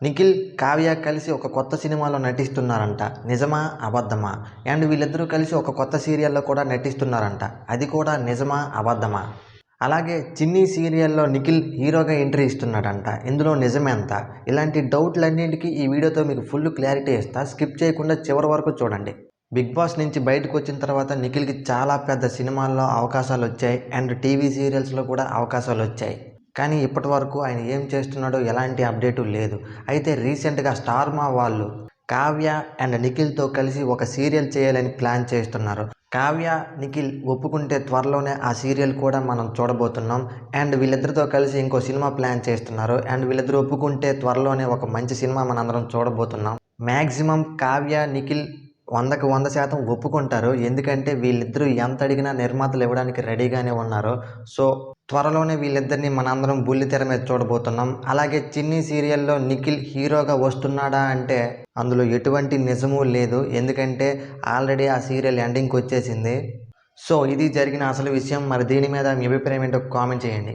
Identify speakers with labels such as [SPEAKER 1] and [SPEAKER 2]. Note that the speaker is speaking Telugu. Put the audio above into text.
[SPEAKER 1] నిఖిల్, కావ్య కలిసి ఒక కొత్త సినిమాలో నటిస్తున్నారంట. నిజమా? అబద్ధమా? అండ్ వీళ్ళిద్దరూ కలిసి ఒక కొత్త సీరియల్లో కూడా నటిస్తున్నారంట. అది కూడా నిజమా? అబద్ధమా? అలాగే చిన్ని సీరియల్లో నిఖిల్ హీరోగా ఎంట్రీ ఇస్తున్నాడంట. ఇందులో నిజమెంత? ఇలాంటి డౌట్లన్నింటికి ఈ వీడియోతో మీకు ఫుల్ క్లారిటీ ఇస్తా. స్కిప్ చేయకుండా చివరి వరకు చూడండి. బిగ్ బాస్ నుంచి బయటకు వచ్చిన తర్వాత నిఖిల్కి చాలా పెద్ద సినిమాల్లో అవకాశాలు వచ్చాయి అండ్ టీవీ సీరియల్స్లో కూడా అవకాశాలు వచ్చాయి. కానీ ఇప్పటి వరకు ఆయన ఏం చేస్తున్నాడో ఎలాంటి అప్డేటు లేదు. అయితే రీసెంట్గా స్టార్ మా వాళ్ళు కావ్య అండ్ నిఖిల్తో కలిసి ఒక సీరియల్ చేయాలని ప్లాన్ చేస్తున్నారు. కావ్య, నిఖిల్ ఒప్పుకుంటే త్వరలోనే ఆ సీరియల్ కూడా మనం చూడబోతున్నాం. అండ్ వీళ్ళిద్దరితో కలిసి ఇంకో సినిమా ప్లాన్ చేస్తున్నారు. అండ్ వీళ్ళిద్దరూ ఒప్పుకుంటే త్వరలోనే ఒక మంచి సినిమా మనందరం చూడబోతున్నాం. మ్యాక్సిమం కావ్య, నిఖిల్ 100కి 100% ఒప్పుకుంటారు. ఎందుకంటే వీళ్ళిద్దరూ ఎంత అడిగినా నిర్మాతలు ఇవ్వడానికి రెడీగానే ఉన్నారు. సో త్వరలోనే వీళ్ళిద్దరిని మనందరం బుల్లితెర మీద చూడబోతున్నాం. అలాగే చిన్ని సీరియల్లో నిఖిల్ హీరోగా వస్తున్నాడా అంటే అందులో ఎటువంటి నిజము లేదు. ఎందుకంటే ఆల్రెడీ ఆ సీరియల్ ఎండింగ్కి వచ్చేసింది. సో ఇది జరిగిన అసలు విషయం. మరి దీని మీద మీ అభిప్రాయం ఏంటో కామెంట్ చేయండి.